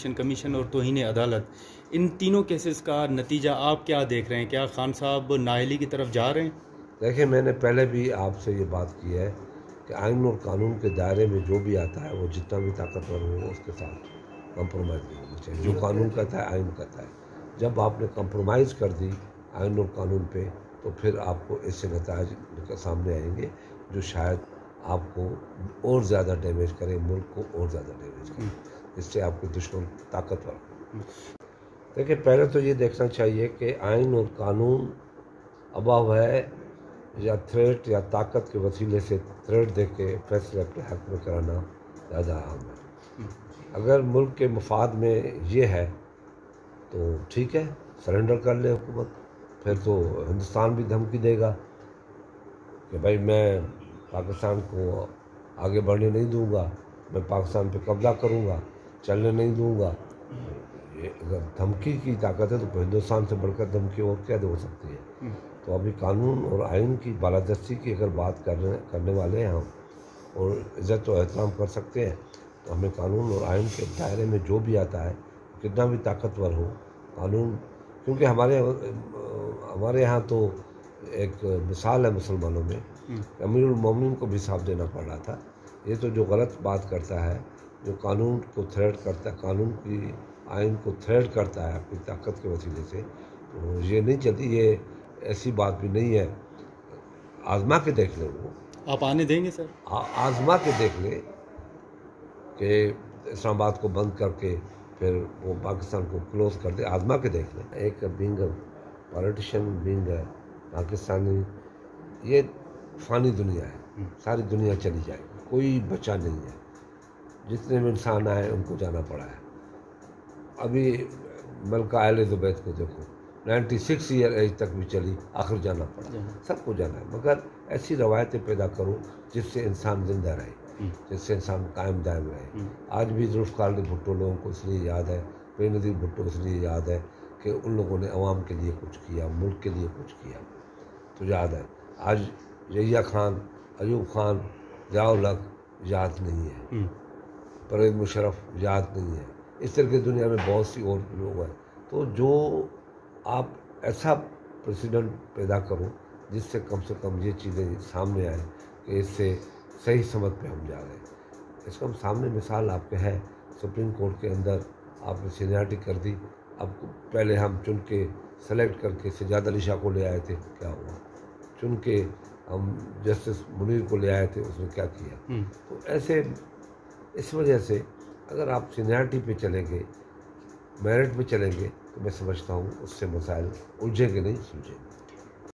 Commission और तौहीन अदालत, इन तीनों केसेस का नतीजा आप क्या देख रहे हैं? क्या खान साहब नाअहली की तरफ जा रहे हैं? देखिए, मैंने पहले भी आपसे ये बात की है कि आइन और कानून के दायरे में जो भी आता है वो जितना भी ताकतवर हो उसके साथ कंप्रोमाइज़ नहीं होना चाहिए। जो कानून कहता है आइन कहता है। जब आपने कंप्रोमाइज़ कर दी आइन और कानून पे, तो फिर आपको ऐसे नतायज सामने आएंगे जो शायद आपको और ज़्यादा डैमेज करें, मुल्क को और ज़्यादा डैमेज करें, इससे आपके दुश्मन ताकतवर हो। देखिए, पहले तो ये देखना चाहिए कि आइन और कानून अभाव है या थ्रेट या ताकत के वसीले से थ्रेट दे के फैसले अपने हक में कराना ज़्यादा अहम है। अगर मुल्क के मफाद में ये है तो ठीक है, सरेंडर कर ले हुकूमत। फिर तो हिंदुस्तान भी धमकी देगा कि भाई मैं पाकिस्तान को आगे बढ़ने नहीं दूंगा, मैं पाकिस्तान पे कब्जा करूंगा, चलने नहीं दूंगा। ये अगर धमकी की ताकत है तो हिंदुस्तान से बढ़कर धमकी और क्या हो सकती है। तो अभी कानून और आइन की बालादस्ती की अगर बात करने वाले हैं हम, और इज़्ज़त और एहतराम कर सकते हैं, तो हमें कानून और आइन के दायरे में जो भी आता है, कितना भी ताकतवर हो कानून, क्योंकि हमारे यहाँ तो एक मिसाल है मुसलमानों में, अमीरुल मोमिनीन को भी साफ देना पड़ रहा था। ये तो जो गलत बात करता है, जो कानून को थ्रेट करता है, कानून की आइन को थ्रेट करता है अपनी ताकत के वसीले से, तो ये नहीं चलती। ये ऐसी बात भी नहीं है। आजमा के देख ले, वो आप आने देंगे सर? आजमा के देख ले कि इस्लामाबाद को बंद करके फिर वो पाकिस्तान को क्लोज कर दे। आजमा के देख ले। एक बिंग पॉलिटिशियन बिंग है पाकिस्तानी, ये फ़ानी दुनिया है, सारी दुनिया चली जाएगी, कोई बचा नहीं है। जितने भी इंसान आए उनको जाना पड़ा है। अभी मलका एलिज़ाबेथ को देखो, 96 ईयर एज तक भी चली, आखिर जाना पड़ा। सबको जाना है, मगर ऐसी रवायतें पैदा करो जिससे इंसान जिंदा रहे, जिससे इंसान कायम दायम रहे। आज भी जुल्फ़िकार भुट्टो लोगों को इसलिए याद है, बेनज़ीर भुट्टो इसलिए याद है कि उन लोगों ने अवाम के लिए कुछ किया, मुल्क के लिए कुछ किया, तो याद है। आज यहिया खान, अयूब खान, ज़िया-उल-हक याद नहीं है, परवेज़ मुशर्रफ याद नहीं है। इस तरह की दुनिया में बहुत सी और लोग हैं। तो जो आप ऐसा प्रेसिडेंट पैदा करो जिससे कम से कम ये चीज़ें सामने आए कि इससे सही समझ पे हम जा रहे हैं। इसका हम सामने मिसाल आपके है, सुप्रीम कोर्ट के अंदर आपने सीनियरिटी कर दी। अब पहले हम चुन के सेलेक्ट करके सजाद अली शाह को ले आए थे, क्या हुआ? चुन के हम जस्टिस मुनीर को ले आए थे, उसने क्या किया? तो ऐसे इस वजह से अगर आप सीनियरिटी पे चलेंगे, मेरिट पे चलेंगे, तो मैं समझता हूँ उससे मसाइल उलझेंगे नहीं, सुलझेंगे।